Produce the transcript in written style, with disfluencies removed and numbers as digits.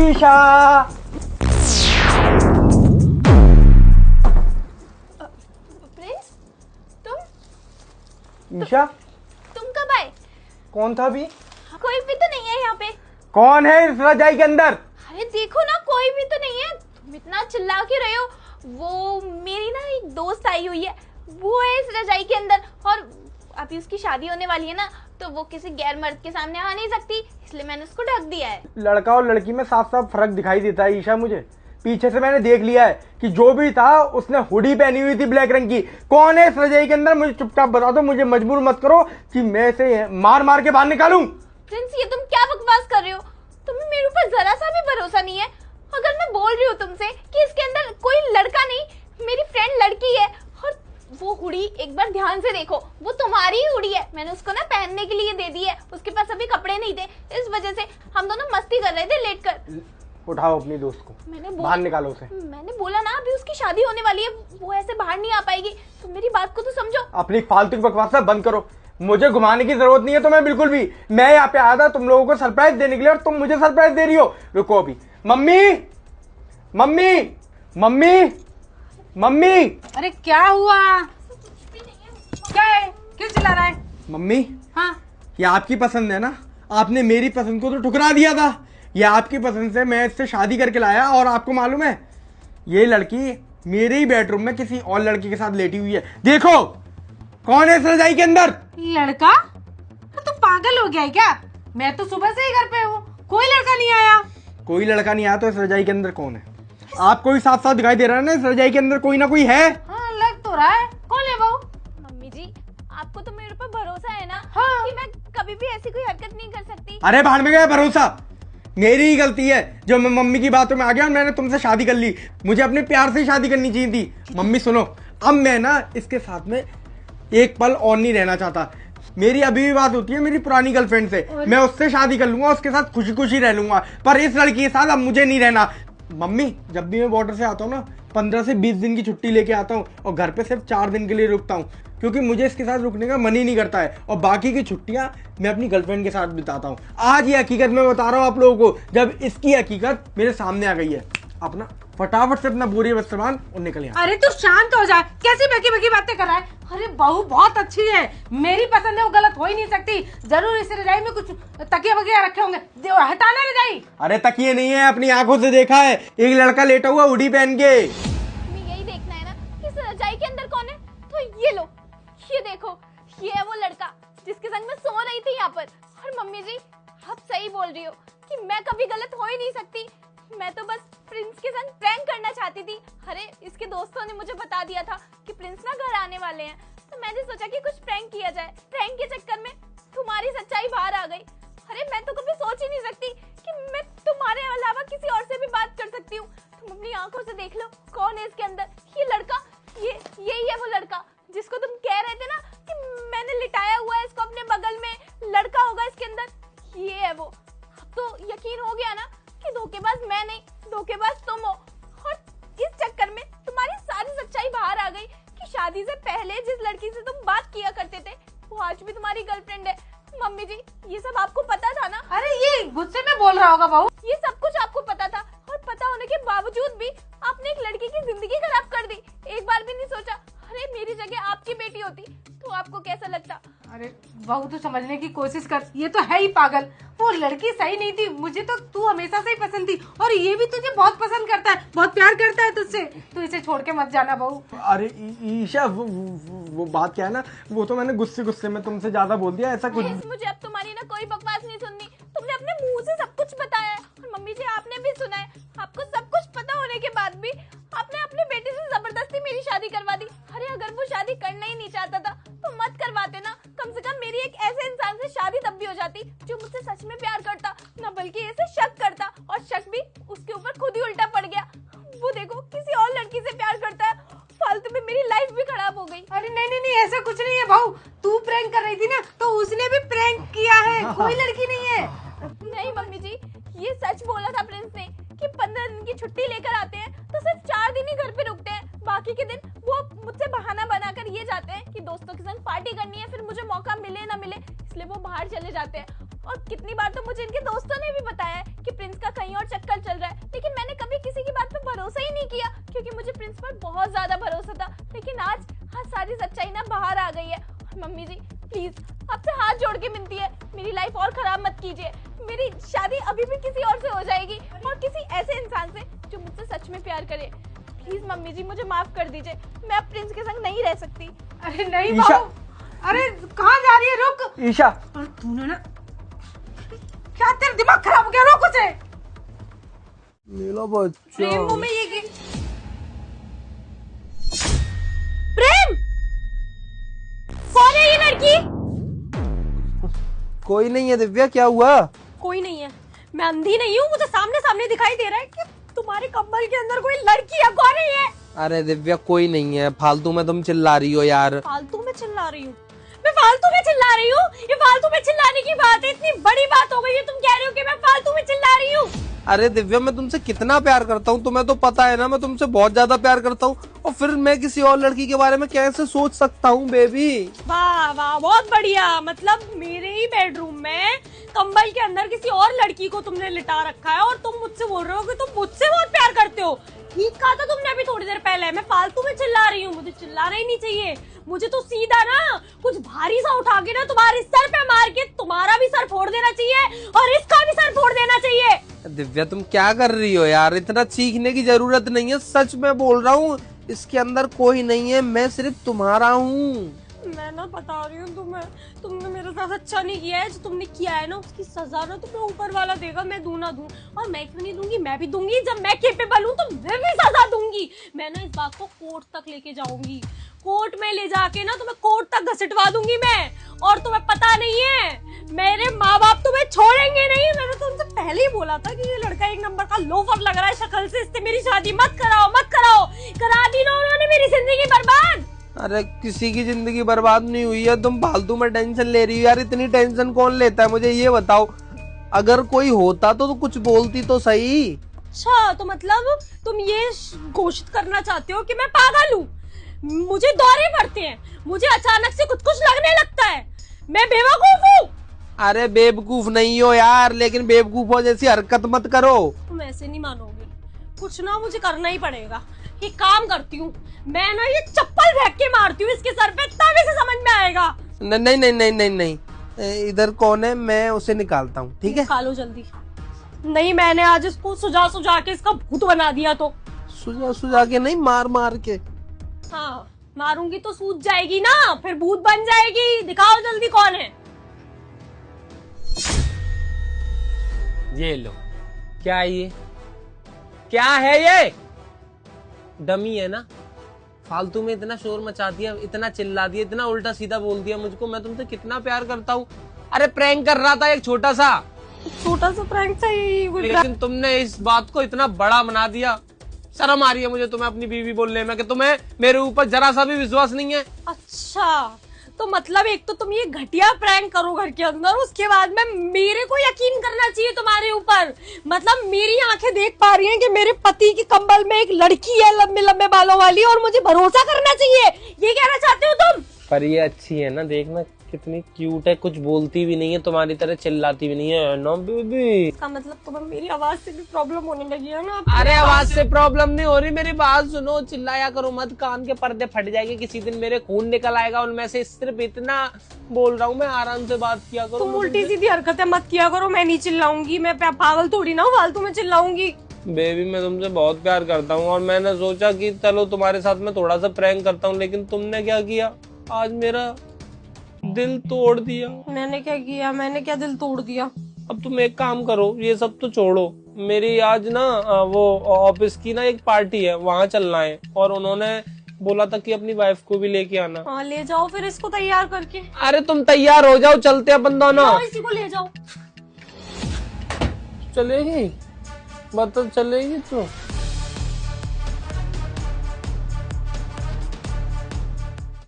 Isha. Prince, तुम ईशा तुम कब आए? कौन था अभी? कोई भी तो नहीं है यहाँ पे। कौन है इस रजाई के अंदर? अरे देखो ना, कोई भी तो नहीं है। तुम इतना चिल्ला क्यों रहे हो? वो मेरी ना एक दोस्त आई हुई है, वो है इस रजाई के अंदर। और अभी उसकी शादी होने वाली है ना, तो वो किसी गैर मर्द के सामने आ नहीं सकती, इसलिए मैंने उसको ढक दिया है। लड़का और लड़की में साफ साफ फर्क दिखाई देता है ईशा। मुझे पीछे से मैंने देख लिया है कि जो भी था उसने हुडी पहनी हुई थी ब्लैक रंग की। कौन है इस रजाई के अंदर? मुझे चुपचाप बता दो, मुझे मजबूर मत करो कि मैं इसे मार मार के बाहर निकालूं। प्रिंस, ये तुम क्या बकवास कर रहे हो? तुम्हें मेरे ऊपर जरा सा भी भरोसा नहीं है? अगर मैं बोल रही हूँ तुमसे कि इसके अंदर कोई लड़का नहीं, मेरी फ्रेंड लड़की है। और वो हुडी एक बार ध्यान से देखो, वो तुम्हारी ही हुडी है। मैंने उसको ना पहनने के लिए दे दी है, उसके पास अभी कपड़े नहीं थे, इस वजह से हम दोनों मस्ती कर रहे थे लेटकर। उठाओ अपनी दोस्त को, बाहर निकालो उसे। मैंने बोला ना, अभी उसकी शादी होने वाली है, वो ऐसे बाहर नहीं आ पाएगी। तुम मेरी बात को तो समझो। अपनी फालतू की बकवास बंद करो, मुझे घुमाने की जरूरत नहीं है तुम्हें बिल्कुल भी। मैं यहाँ पे आया था तुम लोगों को सरप्राइज देने के लिए और तुम मुझे सरप्राइज दे रही हो। रुको अभी। Mummy mummy mummy mummy. अरे क्या हुआ? क्या है? क्यों चिल्ला रहा है? मम्मी, हाँ, ये आपकी पसंद है ना? आपने मेरी पसंद को तो ठुकरा दिया था। ये आपकी पसंद से मैं इससे शादी करके लाया और आपको मालूम है ये लड़की मेरे ही बेडरूम में किसी और लड़की के साथ लेटी हुई है। देखो कौन है इस रजाई के अंदर? लड़का? तो पागल हो गया है क्या? मैं तो सुबह से ही घर पे हूँ, कोई लड़का नहीं आया। कोई लड़का नहीं आया तो इस रजाई के अंदर कौन है? आपको भी साफ साफ दिखाई दे रहा है ना इस रजाई के अंदर कोई ना कोई है। हाँ, लग तो रहा है। कौन है वो? मम्मी जी, आपको तो मेरे ऊपर भरोसा है ना? हाँ। कि मैं कभी भी ऐसी कोई हरकत नहीं कर सकती। अरे बाहर में गया भरोसा। मेरी ही गलती है जो मैं मम्मी की बातों में आ गया और मैंने तुमसे शादी कर ली। मुझे अपने प्यार से ही शादी करनी चाहिए थी। मम्मी सुनो, अब मैं ना इसके साथ में एक पल और नहीं रहना चाहता। मेरी अभी भी बात होती है मेरी पुरानी गर्लफ्रेंड से, मैं उससे शादी कर लूंगा, उसके साथ खुशी खुशी रह लूंगा, पर इस लड़की के साथ अब मुझे नहीं रहना। मम्मी, जब भी मैं बॉर्डर से आता हूँ ना 15 से 20 दिन की छुट्टी लेके आता हूँ और घर पे सिर्फ 4 दिन के लिए रुकता हूँ, क्योंकि मुझे इसके साथ रुकने का मन ही नहीं करता है और बाकी की छुट्टियां मैं अपनी गर्लफ्रेंड के साथ बिताता हूँ। आज ये हकीकत मैं बता रहा हूँ आप लोगों को, जब इसकी हकीकत मेरे सामने आ गई है। अपना फटाफट से अपना बोरी सामान और निकल यहाँ। अरे तू शांत हो जा, कैसी बकी बकी बातें कर रहा है? अरे बहू बहुत अच्छी है, मेरी पसंद है, वो गलत हो ही नहीं सकती। जरूर इस रजाई में कुछ तकिया वकिया रखे होंगे, हटाना रजाई। अरे तकिए नहीं है, अपनी आंखों से देखा है एक लड़का लेटा हुआ हुडी पहन के। हमें यही देखना है ना कि इस रजाई के अंदर कौन है। तो ये लो, ये देखो, ये है वो लड़का जिसके संग मैं सो रही थी यहाँ पर। और मम्मी जी, आप सही बोल रही हो कि मैं कभी गलत हो ही नहीं सकती। मैं तो बस प्रिंस के संग प्रैंक करना चाहती थी। अरे इसके दोस्तों ने मुझे बता दिया था कि प्रिंस ना घर आने वाले हैं, तो मैंने सोचा कि कुछ प्रैंक किया जाए। प्रैंक के चक्कर में तुम्हारी सच्चाई बाहर आ गई। अरे मैं तो कभी सोच ही नहीं सकती कि मैं तुम्हारे अलावा किसी और से भी बात कर सकती हूँ। तुम अपनी आंखों से देख लो कौन है इसके अंदर। ये लड़का, यही है वो लड़का जिसको तुम कह रहे थे ना कि मैंने लिटाया हुआ है इसको अपने बगल में, लड़का होगा इसके अंदर। ये है वो। अब तो यकीन हो गया ना कि धोखेबाज मैं नहीं, धोखेबाज तुम हो। और इस चक्कर में तुम्हारी सारी सच्चाई बाहर आ गई कि शादी से पहले जिस लड़की से तुम बात किया करते थे वो आज भी तुम्हारी गर्लफ्रेंड है। मम्मी जी, ये सब आपको पता था ना? अरे ये गुस्से में बोल रहा होगा बहू। ये सब कुछ आपको पता था और पता होने के बावजूद भी आपने एक लड़की की जिंदगी खराब कर दी। एक बार भी नहीं सोचा अरे मेरी जगह आपकी बेटी होती तो आपको कैसा लगता? अरे बहू तू समझने की कोशिश कर, ये तो है ही पागल। वो लड़की सही नहीं थी, मुझे तो तू हमेशा से ही पसंद थी और ये भी तुझे बहुत पसंद करता है, बहुत प्यार करता है तुझसे। तू इसे छोड़ के मत जाना बहू। अरे ईशा, वो बात क्या है ना, वो तो मैंने गुस्से में तुमसे ज्यादा बोल दिया, ऐसा कुछ। मुझे अब तुम्हारी ना कोई बकवास नहीं सुननी। तुमने अपने मुंह से सब कुछ बताया है और मम्मी जी आपने भी सुना है। आपको सब कुछ पता होने के बाद भी आपने अपने बेटे से जबरदस्ती मेरी शादी करवा दी। अरे अगर वो शादी करना ही नहीं चाहता था तो मत करवाते ना। कम से कम मेरी एक ऐसे इंसान से शादी तब भी हो जाती जो मुझसे सच में प्यार करता, ना बल्कि ऐसे शक करता, और शक भी उसके ऊपर खुद ही उल्टा पड़ गया। वो देखो किसी और लड़की से प्यार करता है। फालतू में मेरी लाइफ भी खराब हो गई। अरे नहीं नहीं नहीं, ऐसा कुछ नहीं है बहू। तू प्रैंक कर रही थी ना, तो उसने भी प्रैंक किया है, कोई लड़की नहीं है। नहीं मम्मी जी, ये सच बोला था प्रिंस ने कि 15 दिन की छुट्टी लेकर आते हैं तो सिर्फ 4 दिन ही घर पे रुकते हैं, बाकी के दिन वो मुझसे बहाना बनाकर ये जाते हैं कि दोस्तों के संग पार्टी करनी है, फिर मुझे मौका मिले ना मिले इसलिए वो बाहर चले जाते हैं। और कितनी बार तो मुझे इनके दोस्तों ने भी बताया है कि प्रिंस का कहीं और चक्कर चल अभी भी किसी और से हो जाएगी, और किसी ऐसे इंसान से जो मुझसे सच में प्यार करे। प्लीज मम्मी जी मुझे माफ कर दीजिए, मैं अब प्रिंस के संग नहीं रह सकती। अरे नहीं ईशा। बहू, अरे कहाँ जा रही है? रुक। ईशा, और तूने ना, क्या तेरा दिमाग खराब हो गया? रुक उसे। मेरा बच्चा। प्रेम मुंह में ये प्रेम, कौन है ये लड़की? कोई नहीं है दिव्या, क्या हुआ? कोई नहीं है, मैं अंधी नहीं हूँ, मुझे सामने सामने दिखाई दे रहा है कि तुम्हारे कंबल के अंदर कोई लड़की है। कौन है ये? अरे दिव्या कोई नहीं है, फालतू में तुम चिल्ला रही हो यार। फालतू में चिल्ला रही हूँ? मैं फालतू में चिल्ला रही हूँ? ये फालतू में चिल्लाने की बात है? इतनी बड़ी बात हो गई है, तुम कह रही हो कि मैं फालतू में चिल्ला रही हूँ? अरे दिव्या मैं तुमसे कितना प्यार करता हूँ, तुम्हें तो पता है ना, मैं तुमसे बहुत ज्यादा प्यार करता हूँ, और फिर मैं किसी और लड़की के बारे में कैसे सोच सकता हूँ बेबी? वाह वाह, बहुत बढ़िया। मतलब मेरे ही बेडरूम में कंबल के अंदर किसी और लड़की को तुमने लिटा रखा है, और तुम मुझसे बोल रहे हो कि तुम मुझसे बहुत प्यार करते हो। ठीक कहा था तुमने अभी थोड़ी देर पहले, मैं फालतू में चिल्ला रही हूँ। मुझे चिल्लाना ही नहीं चाहिए, मुझे तो सीधा ना कुछ भारी सा उठा के ना तुम्हारे सर पे मार के तुम्हारा भी सर फोड़ देना चाहिए, और इसका भी सर फोड़ देना चाहिए। दिव्या तुम क्या कर रही हो यार, इतना चीखने की जरूरत नहीं है, सच में बोल रहा हूँ, इसके अंदर कोई नहीं है, मैं सिर्फ तुम्हारा हूँ। मैं ना बता रही हूँ तुम्हें, तुमने मेरे साथ अच्छा नहीं किया है। जो तुमने किया है ना, उसकी सजा ना तुम्हें ऊपर वाला देगा, मैं दूं ना दूं। और मैं क्यों नहीं दूंगी, मैं भी दूंगी। जब मैं केपेबल हूँ तो मैं भी सजा दूंगी। मैं ना इस बात को कोर्ट तक लेके जाऊंगी, कोर्ट में ले जाके ना तुम्हें कोर्ट तक घसीटवा दूंगी मैं। और तुम्हें पता नहीं है, मेरे माँ बाप तुम्हें छोड़ेंगे नहीं। मैंने तुमसे पहले ही बोला था कि ये लड़का एक नंबर का लोफर लग रहा है शक्ल से, इससे मेरी शादी मत कराओ, मत कराओ। करा दी ना उन्होंने मेरी जिंदगी बर्बाद। अरे किसी की जिंदगी बर्बाद नहीं हुई है, तुम फालतू में टेंशन ले रही हो यार, इतनी टेंशन कौन लेता है? मुझे ये बताओ, अगर कोई होता तो कुछ बोलती तो सही। अच्छा, तो मतलब तुम ये घोषित करना चाहते हो कि मैं पागल हूँ? मुझे दौरे पड़ते हैं, मुझे अचानक से कुछ लगने लगता है, मैं बेवकूफ हूँ। अरे बेवकूफ नहीं हो यार, लेकिन बेवकूफों जैसी हरकत मत करो। तुम ऐसे नहीं मानोगे, कुछ ना मुझे करना ही पड़ेगा। एक काम करती हूँ, मैं ना ये चप्पल फेंक के मारती हूँ इसके सर पे, तब इसे समझ में आएगा। नहीं नहीं नहीं नहीं नहीं, इधर कौन है, मैं उसे निकालता हूँ, ठीक है? निकालो जल्दी। नहीं, मैंने आज इसको सुझा सुझा के इसका भूत बना दिया। तो सुझा सुझा के नहीं, मार मार के। हाँ, मारूंगी तो सूझ जाएगी ना, फिर भूत बन जाएगी। दिखाओ जल्दी कौन है। ये लो, क्या है ये? क्या है ये? डमी है ना? फालतू में इतना शोर मचा दिया, इतना चिल्ला दिया, इतना उल्टा सीधा बोल दिया मुझको। मैं तुमसे कितना प्यार करता हूँ। अरे प्रैंक कर रहा था एक छोटा सा प्रैंक था ये, लेकिन तुमने इस बात को इतना बड़ा बना दिया। शर्म आ रही है मुझे तुम्हें अपनी बीवी बोलने में कि तुम्हें मेरे ऊपर जरा सा भी विश्वास नहीं है। अच्छा, तो मतलब एक तो तुम ये घटिया प्रैंक करो घर के अंदर, उसके बाद में मेरे को यकीन करना चाहिए तुम्हारे ऊपर। मतलब मेरी आंखें देख पा रही हैं कि मेरे पति के कंबल में एक लड़की है लंबे लंबे बालों वाली, और मुझे भरोसा करना चाहिए, ये कहना चाहते हो तुम? पर ये अच्छी है ना, देखना कितनी क्यूट है, कुछ बोलती भी नहीं है, तुम्हारी तरह चिल्लाती भी नहीं है ना बेबी। इसका मतलब तुम्हें मेरी आवाज से भी प्रॉब्लम होने लगी है ना? अरे आवाज से प्रॉब्लम नहीं हो रही, मेरी बात सुनो, चिल्लाया करो मत, कान के पर्दे फट जाएंगे, किसी दिन मेरे खून निकल आएगा उनमें से। सिर्फ इतना बोल रहा हूँ मैं, आराम से बात किया करो। तुम उल्टी सीधी हरकतें मत किया करो, मैं नहीं चिल्लाऊंगी, मैं पागल थोड़ी ना हूँ फालतू में चिल्लाऊंगी। बेबी मैं तुमसे बहुत प्यार करता हूँ, और मैंने सोचा कि चलो तुम्हारे साथ मैं थोड़ा सा प्रैंक करता हूँ, लेकिन तुमने क्या किया, आज मेरा दिल तोड़ दिया। मैंने क्या किया? मैंने क्या दिल तोड़ दिया? अब तुम एक काम करो, ये सब तो छोड़ो, मेरी आज ना वो ऑफिस की ना एक पार्टी है, वहाँ चलना है, और उन्होंने बोला था कि अपनी वाइफ को भी लेके आना। हाँ, ले जाओ फिर इसको तैयार करके। अरे तुम तैयार हो जाओ, चलते हैं अपन दोनों। इसी को ले जाओ। चलेगी? बता, चलेगी तो?